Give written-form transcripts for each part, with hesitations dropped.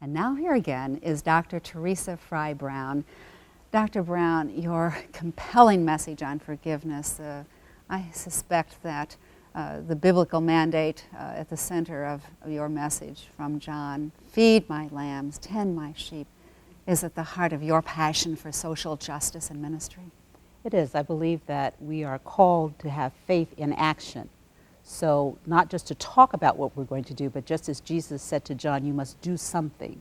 And now here again is Dr. Teresa Fry-Brown. Dr. Brown, your compelling message on forgiveness, I suspect that the biblical mandate at the center of your message from John, feed my lambs, tend my sheep, is at the heart of your passion for social justice and ministry. It is. I believe that we are called to have faith in action. So not just to talk about what we're going to do, but just as Jesus said to John, you must do something.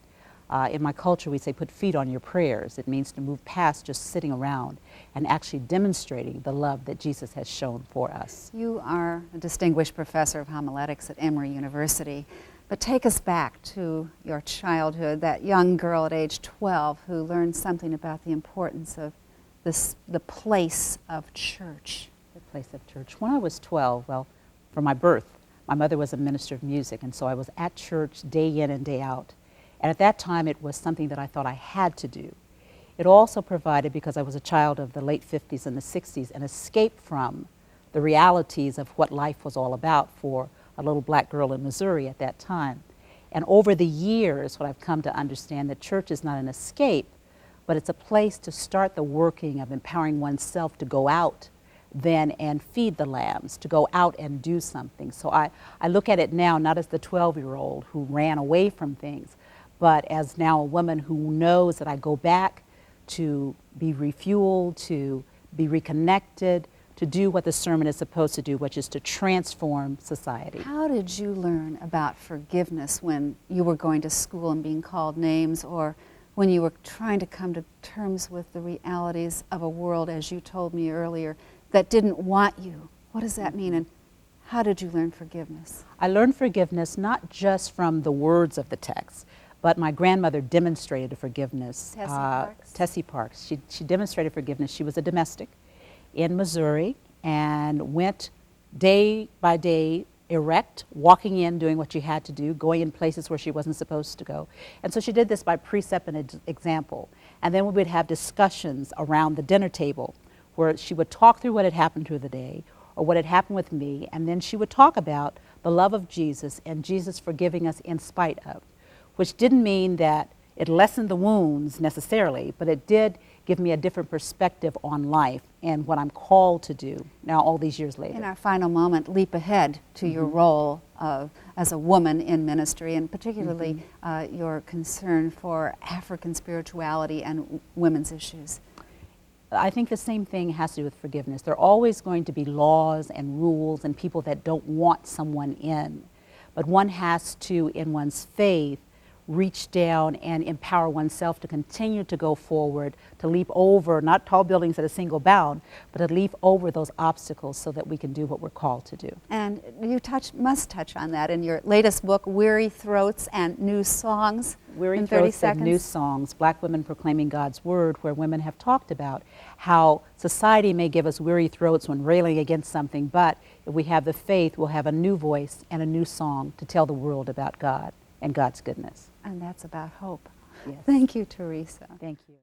In my culture, we say put feet on your prayers. It means to move past just sitting around and actually demonstrating the love that Jesus has shown for us. You are a distinguished professor of homiletics at Emory University, but take us back to your childhood, that young girl at age 12 who learned something about the importance of the place of church. The place of church. When I was 12, well, from my birth, my mother was a minister of music, and so I was at church day in and day out. And at that time, it was something that I thought I had to do. It also provided, because I was a child of the late 50s and the 60s, an escape from the realities of what life was all about for a little black girl in Missouri at that time. And over the years, what I've come to understand, that church is not an escape, but it's a place to start the working of empowering oneself to go out then and feed the lambs, to go out and do something. So I look at it now not as the 12-year-old who ran away from things, but as now a woman who knows that I go back to be refueled, to be reconnected, to do what the sermon is supposed to do, which is to transform society. How did you learn about forgiveness when you were going to school and being called names, or when you were trying to come to terms with the realities of a world, as you told me earlier, that didn't want you? What does that mean, and how did you learn forgiveness? I learned forgiveness not just from the words of the text, but my grandmother demonstrated forgiveness. Tessie Parks. She demonstrated forgiveness. She was a domestic in Missouri and went day by day erect, walking in, doing what she had to do, going in places where she wasn't supposed to go. And so she did this by precept and example. And then we would have discussions around the dinner table where she would talk through what had happened through the day or what had happened with me, and then she would talk about the love of Jesus and Jesus forgiving us in spite of, which didn't mean that it lessened the wounds necessarily, but it did give me a different perspective on life and what I'm called to do now all these years later. In our final moment, leap ahead to your role as a woman in ministry, and particularly your concern for African spirituality and women's issues. I think the same thing has to do with forgiveness. There are always going to be laws and rules and people that don't want someone in. But one has to, in one's faith, reach down and empower oneself to continue to go forward, to leap over, not tall buildings at a single bound, but to leap over those obstacles so that we can do what we're called to do. And you must touch on that in your latest book, Weary Throats and New Songs. Weary Throats and New Songs, Black Women Proclaiming God's Word, where women have talked about how society may give us weary throats when railing against something, but if we have the faith, we'll have a new voice and a new song to tell the world about God and God's goodness. And that's about hope. Yes. Thank you, Teresa. Thank you.